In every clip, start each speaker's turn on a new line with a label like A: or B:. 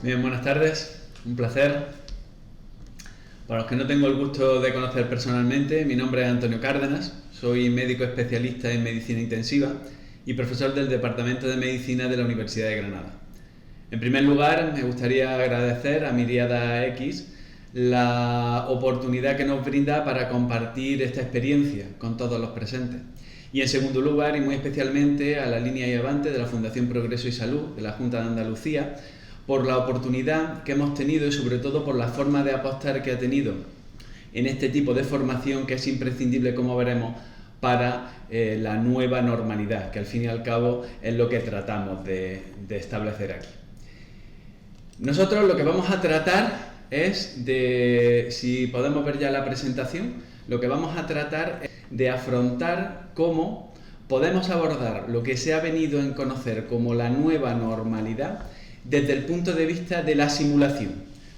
A: Bien, buenas tardes, un placer. Para los que no tengo el gusto de conocer personalmente, mi nombre es Antonio Cárdenas, soy médico especialista en medicina intensiva y profesor del Departamento de Medicina de la Universidad de Granada. En primer lugar, me gustaría agradecer a Miriada X la oportunidad que nos brinda para compartir esta experiencia con todos los presentes. Y en segundo lugar, y muy especialmente, a la línea y Avante de la Fundación Progreso y Salud de la Junta de Andalucía, por la oportunidad que hemos tenido y sobre todo por la forma de apostar que ha tenido en este tipo de formación que es imprescindible, como veremos, para la nueva normalidad, que al fin y al cabo es lo que tratamos de establecer aquí. Nosotros lo que vamos a tratar es de, si podemos ver ya la presentación, lo que vamos a tratar es de afrontar cómo podemos abordar lo que se ha venido a conocer como la nueva normalidad desde el punto de vista de la simulación,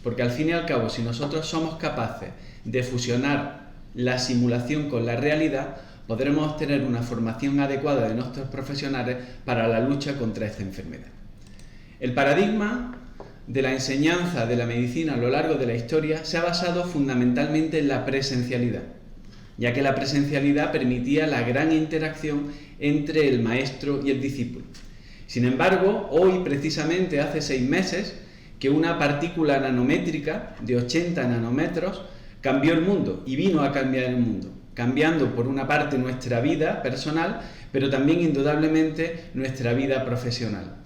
A: porque al fin y al cabo, si nosotros somos capaces de fusionar la simulación con la realidad, podremos tener una formación adecuada de nuestros profesionales para la lucha contra esta enfermedad. El paradigma de la enseñanza de la medicina a lo largo de la historia se ha basado fundamentalmente en la presencialidad, ya que la presencialidad permitía la gran interacción entre el maestro y el discípulo. Sin embargo, hoy, precisamente hace 6 meses, que una partícula nanométrica de 80 nanómetros cambió el mundo y vino a cambiar el mundo, cambiando por una parte nuestra vida personal, pero también indudablemente nuestra vida profesional,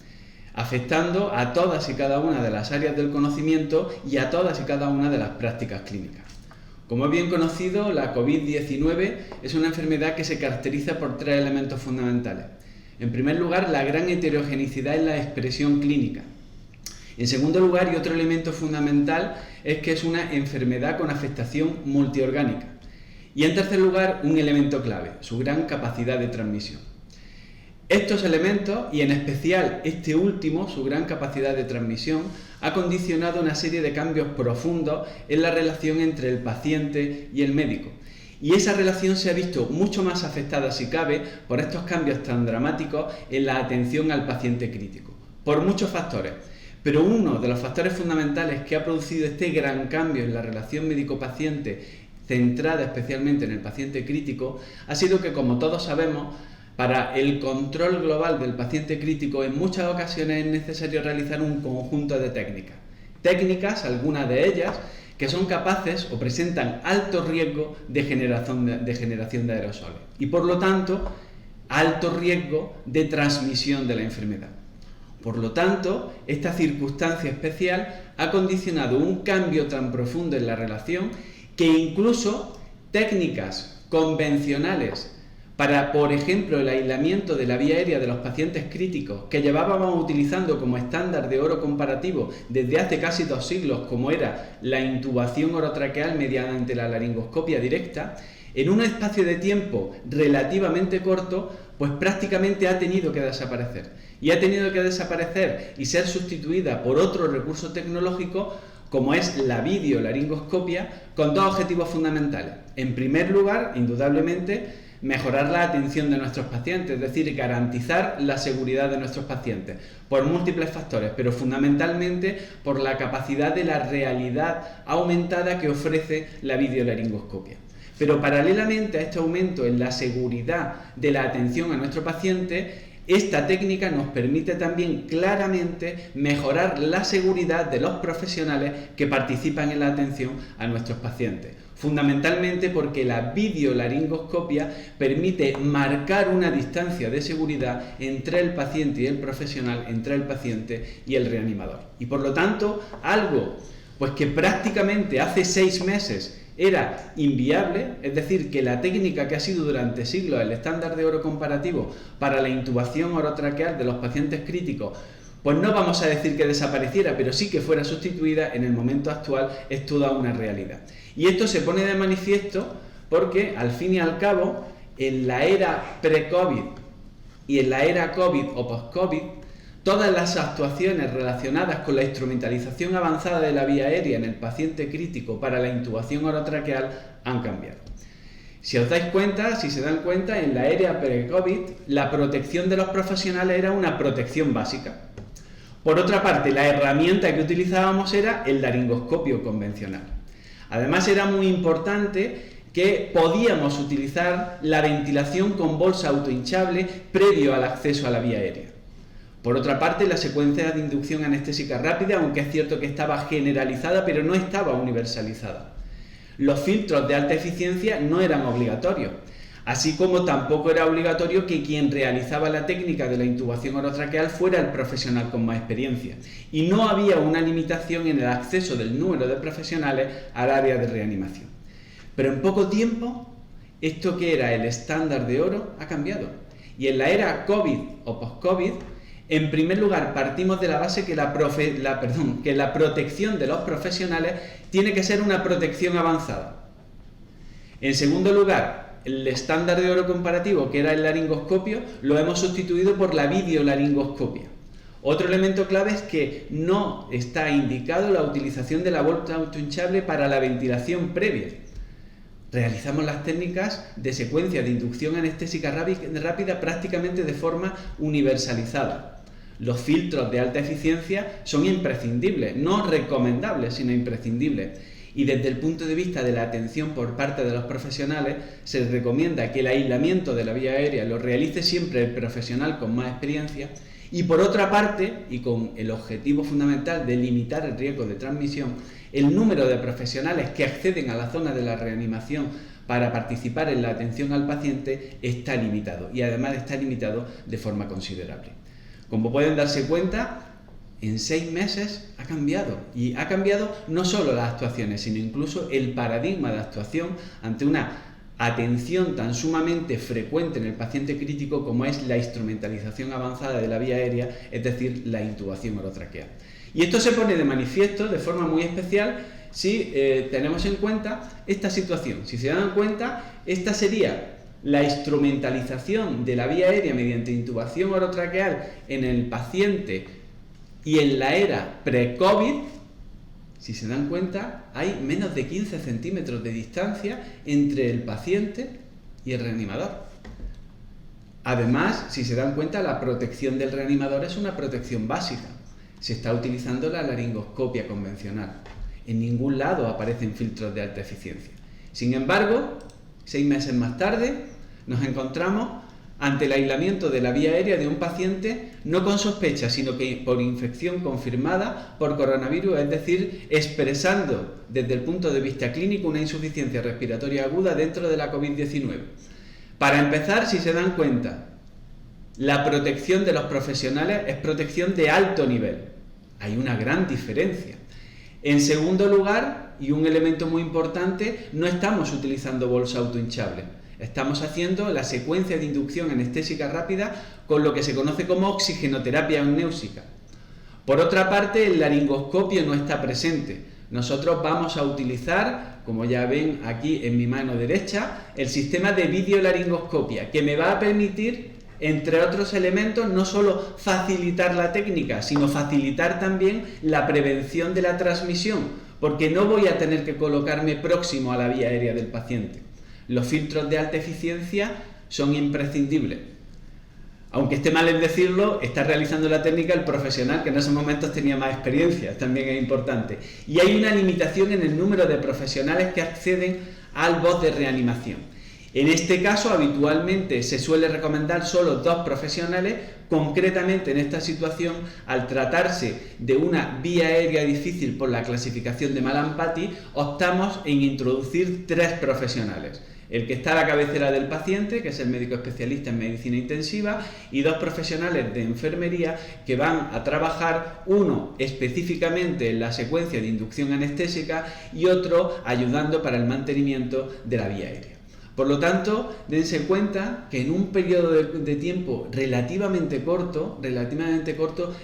A: afectando a todas y cada una de las áreas del conocimiento y a todas y cada una de las prácticas clínicas. Como es bien conocido, la COVID-19 es una enfermedad que se caracteriza por 3 elementos fundamentales. En primer lugar, la gran heterogeneidad en la expresión clínica. En segundo lugar, y otro elemento fundamental, es que es una enfermedad con afectación multiorgánica. Y en tercer lugar, un elemento clave, su gran capacidad de transmisión. Estos elementos, y en especial este último, su gran capacidad de transmisión, ha condicionado una serie de cambios profundos en la relación entre el paciente y el médico. Y esa relación se ha visto mucho más afectada, si cabe, por estos cambios tan dramáticos en la atención al paciente crítico, por muchos factores. Pero uno de los factores fundamentales que ha producido este gran cambio en la relación médico-paciente, centrada especialmente en el paciente crítico, ha sido que, como todos sabemos, para el control global del paciente crítico, en muchas ocasiones es necesario realizar un conjunto de técnicas. Técnicas, algunas de ellas, que son capaces o presentan alto riesgo de generación de aerosoles y, por lo tanto, alto riesgo de transmisión de la enfermedad. Por lo tanto, esta circunstancia especial ha condicionado un cambio tan profundo en la relación que incluso técnicas convencionales para, por ejemplo, el aislamiento de la vía aérea de los pacientes críticos que llevábamos utilizando como estándar de oro comparativo desde hace casi 2 siglos, como era la intubación orotraqueal mediante la laringoscopia directa, en un espacio de tiempo relativamente corto, pues prácticamente ha tenido que desaparecer. Y ha tenido que desaparecer y ser sustituida por otro recurso tecnológico como es la videolaringoscopia, con 2 objetivos fundamentales. En primer lugar, indudablemente, mejorar la atención de nuestros pacientes, es decir, garantizar la seguridad de nuestros pacientes, por múltiples factores, pero fundamentalmente por la capacidad de la realidad aumentada que ofrece la videolaringoscopia. Pero paralelamente a este aumento en la seguridad de la atención a nuestro paciente, esta técnica nos permite también claramente mejorar la seguridad de los profesionales que participan en la atención a nuestros pacientes. Fundamentalmente porque la videolaringoscopia permite marcar una distancia de seguridad entre el paciente y el profesional, entre el paciente y el reanimador. Y por lo tanto, algo pues que prácticamente hace 6 meses era inviable, es decir, que la técnica que ha sido durante siglos el estándar de oro comparativo para la intubación orotraqueal de los pacientes críticos, pues no vamos a decir que desapareciera, pero sí que fuera sustituida, en el momento actual es toda una realidad. Y esto se pone de manifiesto porque, al fin y al cabo, en la era pre-COVID y en la era COVID o post-COVID, todas las actuaciones relacionadas con la instrumentalización avanzada de la vía aérea en el paciente crítico para la intubación orotraqueal han cambiado. Si os dais cuenta, si se dan cuenta, en la era pre-COVID, la protección de los profesionales era una protección básica. Por otra parte, la herramienta que utilizábamos era el laringoscopio convencional. Además, era muy importante que podíamos utilizar la ventilación con bolsa autohinchable previo al acceso a la vía aérea. Por otra parte, la secuencia de inducción anestésica rápida, aunque es cierto que estaba generalizada, pero no estaba universalizada. Los filtros de alta eficiencia no eran obligatorios, así como tampoco era obligatorio que quien realizaba la técnica de la intubación orotraqueal fuera el profesional con más experiencia. Y no había una limitación en el acceso del número de profesionales al área de reanimación. Pero en poco tiempo, esto que era el estándar de oro ha cambiado. Y en la era COVID o post-COVID, en primer lugar, partimos de la base que la protección de los profesionales tiene que ser una protección avanzada. En segundo lugar, el estándar de oro comparativo, que era el laringoscopio, lo hemos sustituido por la videolaringoscopia. Otro elemento clave es que no está indicado la utilización de la bolsa autohinchable para la ventilación previa. Realizamos las técnicas de secuencia de inducción anestésica rápida prácticamente de forma universalizada. Los filtros de alta eficiencia son imprescindibles, no recomendables, sino imprescindibles. Y desde el punto de vista de la atención por parte de los profesionales, se recomienda que el aislamiento de la vía aérea lo realice siempre el profesional con más experiencia. Y por otra parte, y con el objetivo fundamental de limitar el riesgo de transmisión, el número de profesionales que acceden a la zona de la reanimación para participar en la atención al paciente está limitado, y además está limitado de forma considerable. Como pueden darse cuenta, en 6 meses ha cambiado, y ha cambiado no solo las actuaciones, sino incluso el paradigma de actuación ante una atención tan sumamente frecuente en el paciente crítico como es la instrumentalización avanzada de la vía aérea, es decir, la intubación orotraqueal. Y esto se pone de manifiesto de forma muy especial si tenemos en cuenta esta situación. Si se dan cuenta, esta sería la instrumentalización de la vía aérea mediante intubación orotraqueal en el paciente y en la era pre-COVID. Si se dan cuenta, hay menos de 15 centímetros de distancia entre el paciente y el reanimador. Además, si se dan cuenta, la protección del reanimador es una protección básica. Se está utilizando la laringoscopia convencional. En ningún lado aparecen filtros de alta eficiencia. Sin embargo, 6 meses más tarde, nos encontramos ante el aislamiento de la vía aérea de un paciente no con sospecha, sino que por infección confirmada por coronavirus, es decir, expresando desde el punto de vista clínico una insuficiencia respiratoria aguda dentro de la COVID-19. Para empezar, si se dan cuenta, la protección de los profesionales es protección de alto nivel. Hay una gran diferencia. En segundo lugar, y un elemento muy importante, no estamos utilizando bolsa autohinchable. Estamos haciendo la secuencia de inducción anestésica rápida con lo que se conoce como oxigenoterapia amnéusica. Por otra parte, el laringoscopio no está presente. Nosotros vamos a utilizar, como ya ven aquí en mi mano derecha, el sistema de videolaringoscopia, que me va a permitir, entre otros elementos, no solo facilitar la técnica, sino facilitar también la prevención de la transmisión, porque no voy a tener que colocarme próximo a la vía aérea del paciente. Los filtros de alta eficiencia son imprescindibles. Aunque esté mal en decirlo, está realizando la técnica el profesional que en esos momentos tenía más experiencia, también es importante. Y hay una limitación en el número de profesionales que acceden al BOS de reanimación. En este caso, habitualmente se suele recomendar solo 2 profesionales. Concretamente en esta situación, al tratarse de una vía aérea difícil por la clasificación de Mallampati, optamos en introducir 3 profesionales. El que está a la cabecera del paciente, que es el médico especialista en medicina intensiva, y 2 profesionales de enfermería que van a trabajar, uno específicamente en la secuencia de inducción anestésica y otro ayudando para el mantenimiento de la vía aérea. Por lo tanto, dense cuenta que en un periodo de tiempo relativamente corto,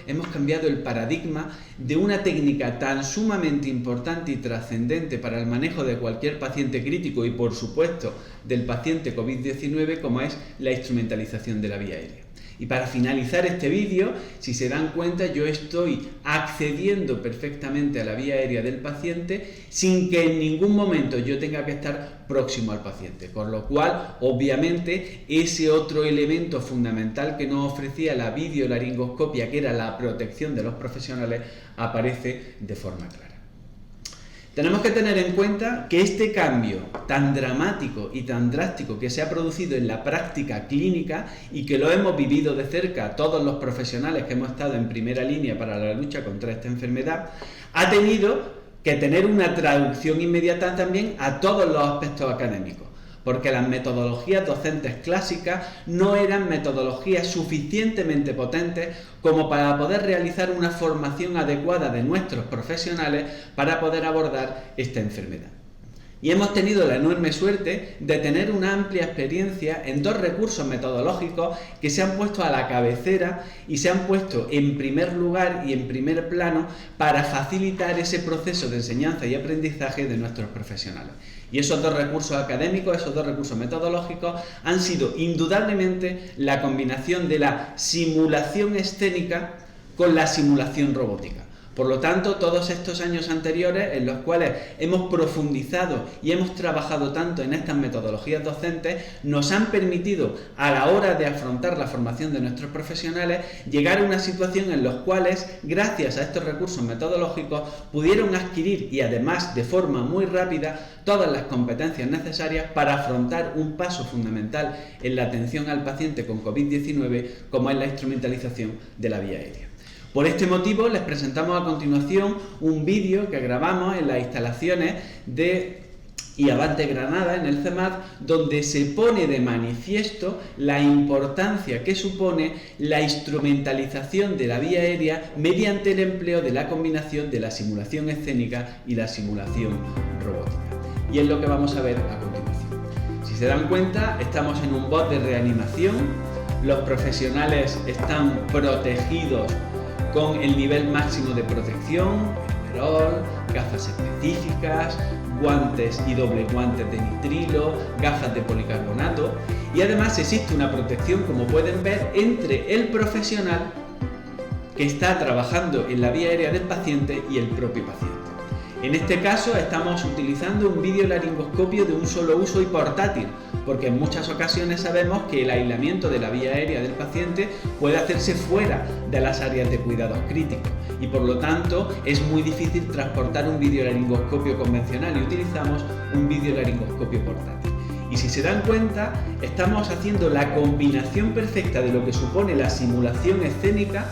A: hemos cambiado el paradigma de una técnica tan sumamente importante y trascendente para el manejo de cualquier paciente crítico y, por supuesto, del paciente COVID-19 como es la instrumentalización de la vía aérea. Y para finalizar este vídeo, si se dan cuenta, yo estoy accediendo perfectamente a la vía aérea del paciente sin que en ningún momento yo tenga que estar próximo al paciente. Con lo cual, obviamente, ese otro elemento fundamental que nos ofrecía la videolaringoscopia, que era la protección de los profesionales, aparece de forma clara. Tenemos que tener en cuenta que este cambio tan dramático y tan drástico que se ha producido en la práctica clínica y que lo hemos vivido de cerca todos los profesionales que hemos estado en primera línea para la lucha contra esta enfermedad, ha tenido que tener una traducción inmediata también a todos los aspectos académicos, porque las metodologías docentes clásicas no eran metodologías suficientemente potentes como para poder realizar una formación adecuada de nuestros profesionales para poder abordar esta enfermedad. Y hemos tenido la enorme suerte de tener una amplia experiencia en dos recursos metodológicos que se han puesto a la cabecera y se han puesto en primer lugar y en primer plano para facilitar ese proceso de enseñanza y aprendizaje de nuestros profesionales. Y esos dos recursos académicos, esos dos recursos metodológicos han sido indudablemente la combinación de la simulación escénica con la simulación robótica. Por lo tanto, todos estos años anteriores en los cuales hemos profundizado y hemos trabajado tanto en estas metodologías docentes nos han permitido, a la hora de afrontar la formación de nuestros profesionales, llegar a una situación en la cual, gracias a estos recursos metodológicos, pudieron adquirir, y además de forma muy rápida, todas las competencias necesarias para afrontar un paso fundamental en la atención al paciente con COVID-19, como es la instrumentalización de la vía aérea. Por este motivo les presentamos a continuación un vídeo que grabamos en las instalaciones de IAVAT de Granada, en el CEMAD, donde se pone de manifiesto la importancia que supone la instrumentalización de la vía aérea mediante el empleo de la combinación de la simulación escénica y la simulación robótica. Y es lo que vamos a ver a continuación. Si se dan cuenta, estamos en un bot de reanimación, los profesionales están protegidos con el nivel máximo de protección, overol, gafas específicas, guantes y doble guantes de nitrilo, gafas de policarbonato, y además existe una protección, como pueden ver, entre el profesional que está trabajando en la vía aérea del paciente y el propio paciente. En este caso estamos utilizando un videolaringoscopio de un solo uso y portátil, porque en muchas ocasiones sabemos que el aislamiento de la vía aérea del paciente puede hacerse fuera de las áreas de cuidados críticos y por lo tanto es muy difícil transportar un videolaringoscopio convencional y utilizamos un videolaringoscopio portátil. Y si se dan cuenta, estamos haciendo la combinación perfecta de lo que supone la simulación escénica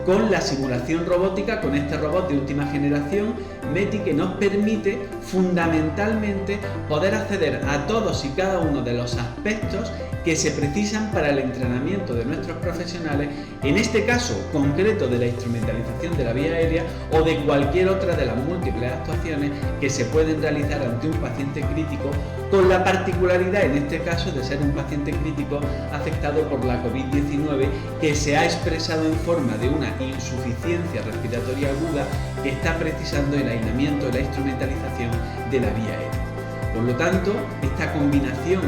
A: con la simulación robótica, con este robot de última generación, METI, que nos permite fundamentalmente poder acceder a todos y cada uno de los aspectos que se precisan para el entrenamiento de nuestros profesionales, en este caso concreto de la instrumentalización de la vía aérea o de cualquier otra de las múltiples actuaciones que se pueden realizar ante un paciente crítico, con la particularidad en este caso de ser un paciente crítico afectado por la COVID-19 que se ha expresado en forma de una insuficiencia respiratoria aguda que está precisando el aislamiento, la instrumentalización de la vía aérea. Por lo tanto, esta combinación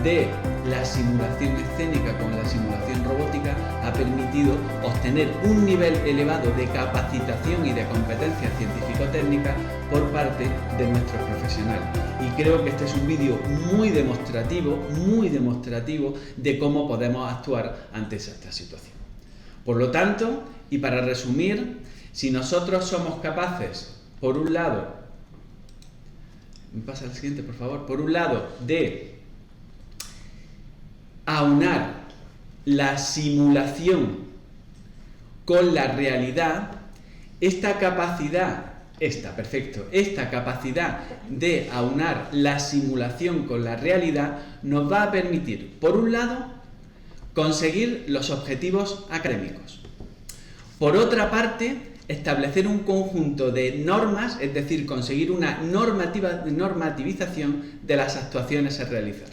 A: de la simulación escénica con la simulación robótica ha permitido obtener un nivel elevado de capacitación y de competencia científico-técnica por parte de nuestros profesionales. Y creo que este es un vídeo muy demostrativo de cómo podemos actuar ante esta situación. Por lo tanto, y para resumir, si nosotros somos capaces, por un lado, me pasa al siguiente por favor, por un lado de aunar la simulación con la realidad, esta capacidad de aunar la simulación con la realidad nos va a permitir, por un lado, conseguir los objetivos académicos. Por otra parte, establecer un conjunto de normas, es decir, conseguir una normativización de las actuaciones a realizar.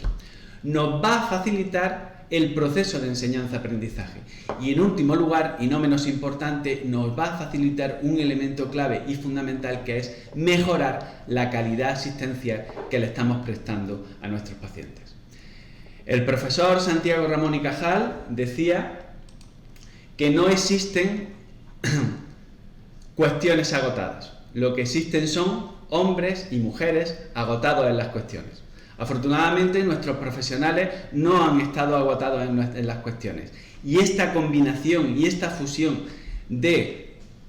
A: Nos va a facilitar el proceso de enseñanza-aprendizaje y, en último lugar, y no menos importante, nos va a facilitar un elemento clave y fundamental, que es mejorar la calidad asistencial que le estamos prestando a nuestros pacientes. El profesor Santiago Ramón y Cajal decía que no existen cuestiones agotadas. Lo que existen son hombres y mujeres agotados en las cuestiones. Afortunadamente, nuestros profesionales no han estado agotados en las cuestiones. Y esta combinación y esta fusión de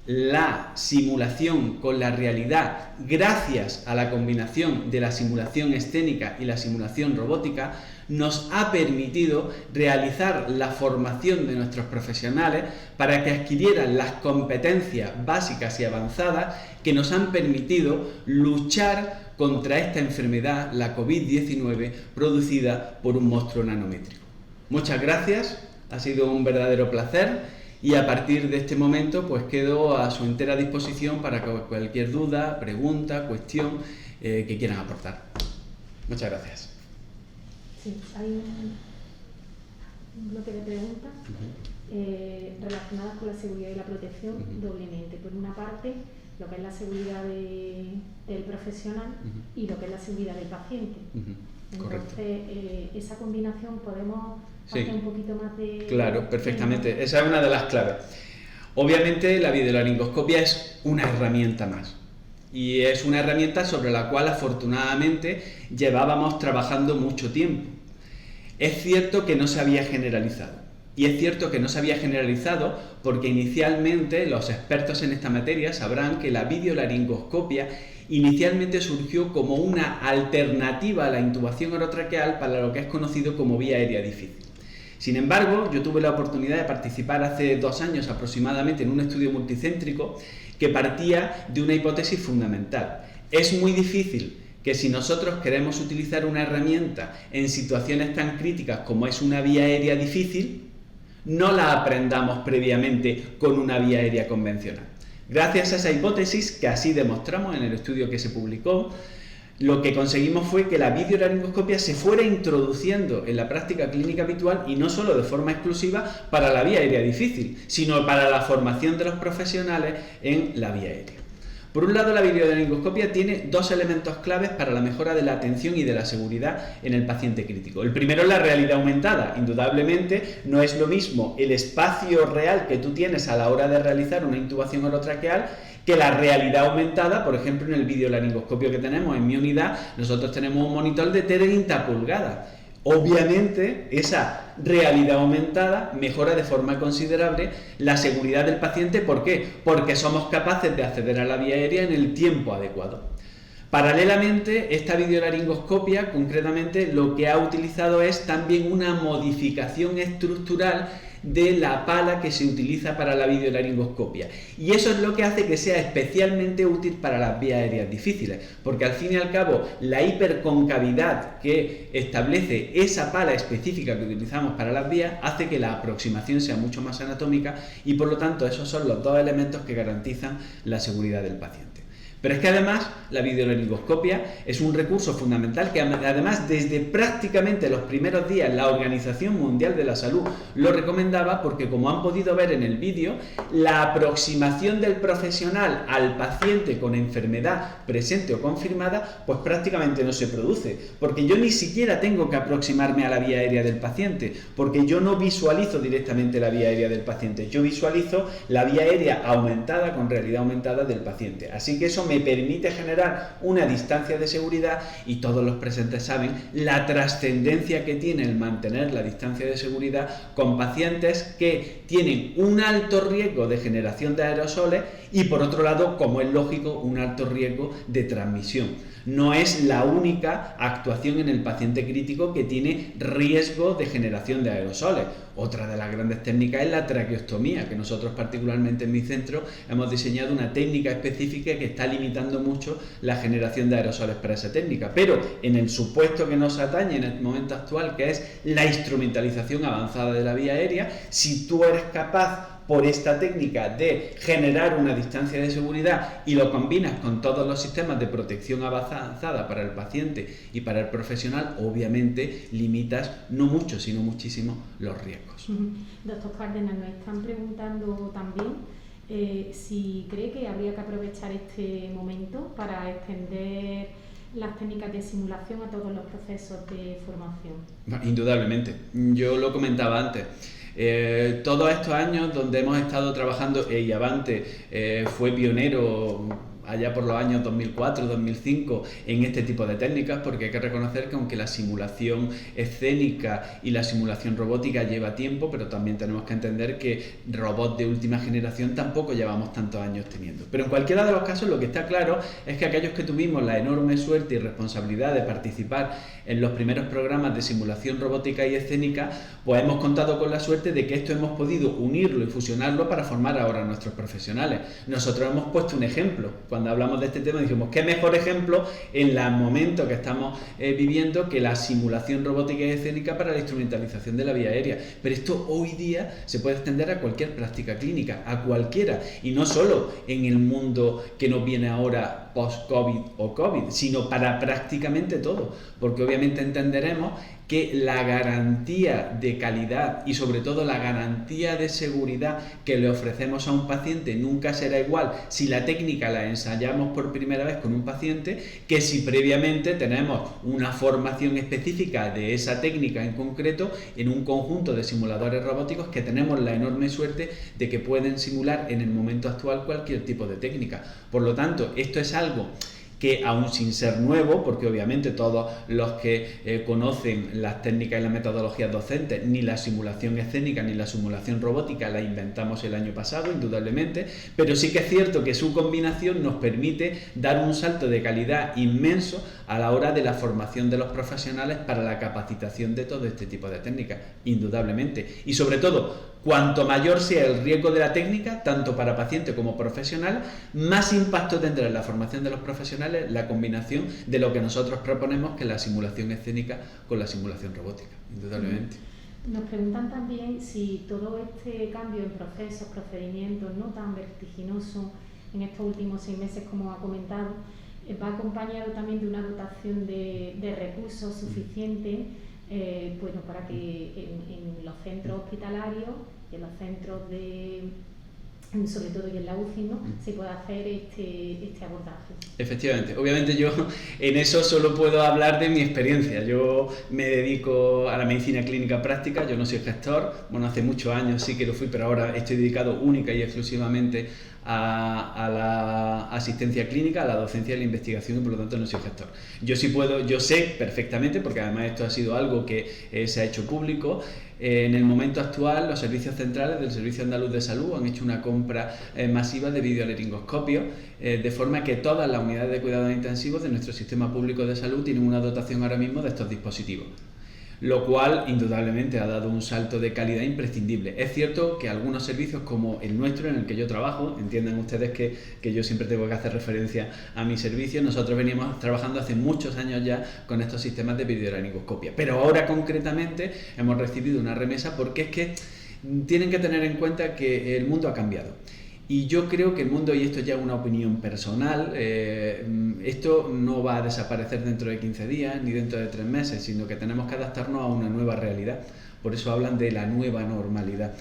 A: la simulación con la realidad, gracias a la combinación de la simulación escénica y la simulación robótica, nos ha permitido realizar la formación de nuestros profesionales para que adquirieran las competencias básicas y avanzadas que nos han permitido luchar contra esta enfermedad, la COVID-19, producida por un monstruo nanométrico. Muchas gracias, ha sido un verdadero placer. Y a partir de este momento, pues quedo a su entera disposición para cualquier duda, pregunta, cuestión que quieran aportar. Muchas gracias.
B: Sí, hay un bloque de preguntas relacionadas con la seguridad y la protección doblemente. Por una parte, lo que es la seguridad del profesional y lo que es la seguridad del paciente. Entonces, esa combinación podemos hacer un poquito más de...
A: Claro, perfectamente. Esa es una de las claves. Obviamente la videolaringoscopia es una herramienta más. Y es una herramienta sobre la cual afortunadamente llevábamos trabajando mucho tiempo. Es cierto que no se había generalizado. Y es cierto que no se había generalizado porque inicialmente los expertos en esta materia sabrán que la videolaringoscopia inicialmente surgió como una alternativa a la intubación orotraqueal para lo que es conocido como vía aérea difícil. Sin embargo, yo tuve la oportunidad de participar hace 2 años aproximadamente en un estudio multicéntrico que partía de una hipótesis fundamental. Es muy difícil que si nosotros queremos utilizar una herramienta en situaciones tan críticas como es una vía aérea difícil, no la aprendamos previamente con una vía aérea convencional. Gracias a esa hipótesis, que así demostramos en el estudio que se publicó, lo que conseguimos fue que la videolaringoscopia se fuera introduciendo en la práctica clínica habitual y no solo de forma exclusiva para la vía aérea difícil, sino para la formación de los profesionales en la vía aérea. Por un lado, la videolaringoscopia tiene 2 elementos claves para la mejora de la atención y de la seguridad en el paciente crítico. El primero es la realidad aumentada. Indudablemente, no es lo mismo el espacio real que tú tienes a la hora de realizar una intubación orotraqueal que la realidad aumentada. Por ejemplo, en el videolaringoscopio que tenemos en mi unidad, nosotros tenemos un monitor de 30 pulgadas. Obviamente, esa realidad aumentada mejora de forma considerable la seguridad del paciente. ¿Por qué? Porque somos capaces de acceder a la vía aérea en el tiempo adecuado. Paralelamente, esta videolaringoscopia, concretamente, lo que ha utilizado es también una modificación estructural de la pala que se utiliza para la videolaringoscopia. Y eso es lo que hace que sea especialmente útil para las vías aéreas difíciles, porque al fin y al cabo la hiperconcavidad que establece esa pala específica que utilizamos para las vías hace que la aproximación sea mucho más anatómica y por lo tanto esos son los 2 elementos que garantizan la seguridad del paciente. Pero es que además la videolaringoscopia es un recurso fundamental que además desde prácticamente los primeros días la Organización Mundial de la Salud lo recomendaba, porque como han podido ver en el vídeo, la aproximación del profesional al paciente con enfermedad presente o confirmada pues prácticamente no se produce, porque yo ni siquiera tengo que aproximarme a la vía aérea del paciente, porque yo no visualizo directamente la vía aérea del paciente, yo visualizo la vía aérea aumentada con realidad aumentada del paciente. Así que eso me permite generar una distancia de seguridad y todos los presentes saben la trascendencia que tiene el mantener la distancia de seguridad con pacientes que tienen un alto riesgo de generación de aerosoles y por otro lado, como es lógico, un alto riesgo de transmisión. No es la única actuación en el paciente crítico que tiene riesgo de generación de aerosoles. Otra de las grandes técnicas es la traqueostomía, que nosotros particularmente en mi centro hemos diseñado una técnica específica que está limitando mucho la generación de aerosoles para esa técnica. Pero en el supuesto que nos atañe en el momento actual, que es la instrumentalización avanzada de la vía aérea, si tú eres capaz por esta técnica de generar una distancia de seguridad y lo combinas con todos los sistemas de protección avanzada para el paciente y para el profesional, obviamente limitas no mucho, sino muchísimo los riesgos.
B: Doctor Cárdenas, nos están preguntando también si cree que habría que aprovechar este momento para extender las técnicas de simulación a todos los procesos de formación.
A: Indudablemente, yo lo comentaba antes. Todos estos años donde hemos estado trabajando, y Avante fue pionero allá por los años 2004, 2005 en este tipo de técnicas, porque hay que reconocer que aunque la simulación escénica y la simulación robótica lleva tiempo, pero también tenemos que entender que robots de última generación tampoco llevamos tantos años teniendo. Pero en cualquiera de los casos lo que está claro es que aquellos que tuvimos la enorme suerte y responsabilidad de participar en los primeros programas de simulación robótica y escénica, pues hemos contado con la suerte de que esto hemos podido unirlo y fusionarlo para formar ahora a nuestros profesionales. Nosotros hemos puesto un ejemplo. Cuando hablamos de este tema dijimos, ¿qué mejor ejemplo en el momento que estamos viviendo que la simulación robótica y escénica para la instrumentalización de la vía aérea? Pero esto hoy día se puede extender a cualquier práctica clínica, a cualquiera, y no solo en el mundo que nos viene ahora post-COVID o COVID, sino para prácticamente todo, porque obviamente entenderemos que la garantía de calidad y sobre todo la garantía de seguridad que le ofrecemos a un paciente nunca será igual si la técnica la ensayamos por primera vez con un paciente que si previamente tenemos una formación específica de esa técnica en concreto en un conjunto de simuladores robóticos que tenemos la enorme suerte de que pueden simular en el momento actual cualquier tipo de técnica. Por lo tanto, esto es algo que aún sin ser nuevo, porque obviamente todos los que conocen las técnicas y las metodologías docentes, ni la simulación escénica ni la simulación robótica la inventamos el año pasado, indudablemente, pero sí que es cierto que su combinación nos permite dar un salto de calidad inmenso a la hora de la formación de los profesionales para la capacitación de todo este tipo de técnicas, indudablemente. Y sobre todo, cuanto mayor sea el riesgo de la técnica, tanto para paciente como profesional, más impacto tendrá en la formación de los profesionales la combinación de lo que nosotros proponemos, que es la simulación escénica con la simulación robótica, indudablemente.
B: Nos preguntan también si todo este cambio en procesos, procedimientos, no tan vertiginoso en estos últimos 6 meses como ha comentado, va acompañado también de una dotación de recursos suficientes bueno, para que en los centros hospitalarios y en los centros sobre todo y en la UCI, ¿no?, se puede hacer este abordaje. Efectivamente,
A: obviamente yo en eso solo puedo hablar de mi experiencia. Yo me dedico a la medicina clínica práctica, yo no soy gestor, bueno, hace muchos años sí que lo fui, pero ahora estoy dedicado única y exclusivamente a la asistencia clínica, a la docencia y la investigación, y por lo tanto no soy gestor. Yo sé perfectamente, porque además esto ha sido algo que se ha hecho público. En el momento actual, los servicios centrales del Servicio Andaluz de Salud han hecho una compra masiva de videolaringoscopios, de forma que todas las unidades de cuidados intensivos de nuestro sistema público de salud tienen una dotación ahora mismo de estos dispositivos, lo cual indudablemente ha dado un salto de calidad imprescindible. Es cierto que algunos servicios como el nuestro, en el que yo trabajo, entiendan ustedes que yo siempre tengo que hacer referencia a mi servicio, nosotros veníamos trabajando hace muchos años ya con estos sistemas de videolaringoscopia, pero ahora concretamente hemos recibido una remesa porque es que tienen que tener en cuenta que el mundo ha cambiado. Y yo creo que el mundo, y esto ya es una opinión personal, esto no va a desaparecer dentro de 15 días ni dentro de 3 meses, sino que tenemos que adaptarnos a una nueva realidad. Por eso hablan de la nueva normalidad.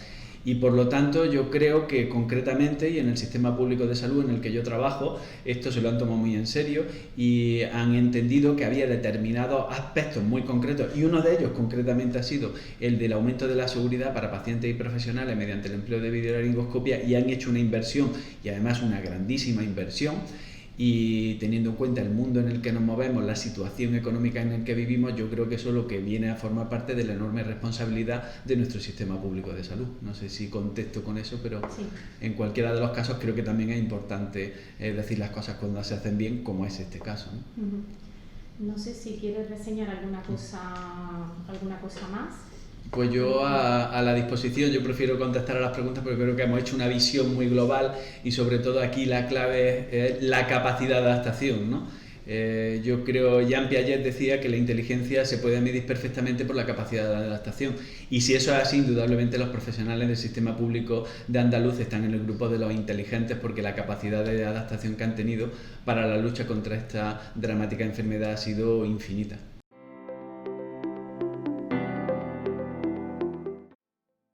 A: Y por lo tanto yo creo que concretamente, y en el sistema público de salud en el que yo trabajo, esto se lo han tomado muy en serio y han entendido que había determinados aspectos muy concretos, y uno de ellos concretamente ha sido el del aumento de la seguridad para pacientes y profesionales mediante el empleo de videolaringoscopia, y han hecho una inversión, y además una grandísima inversión. Y teniendo en cuenta el mundo en el que nos movemos, la situación económica en el que vivimos, yo creo que eso es lo que viene a formar parte de la enorme responsabilidad de nuestro sistema público de salud. No sé si contesto con eso, pero sí, en cualquiera de los casos creo que también es importante decir las cosas cuando se hacen bien, como es este caso, ¿no?
B: No sé si quieres reseñar alguna cosa más.
A: Pues yo a la disposición. Yo prefiero contestar a las preguntas porque creo que hemos hecho una visión muy global, y sobre todo aquí la clave es la capacidad de adaptación, ¿no? Yo creo, Jean Piaget decía que la inteligencia se puede medir perfectamente por la capacidad de adaptación, y si eso es así, indudablemente los profesionales del sistema público de Andaluz están en el grupo de los inteligentes, porque la capacidad de adaptación que han tenido para la lucha contra esta dramática enfermedad ha sido infinita.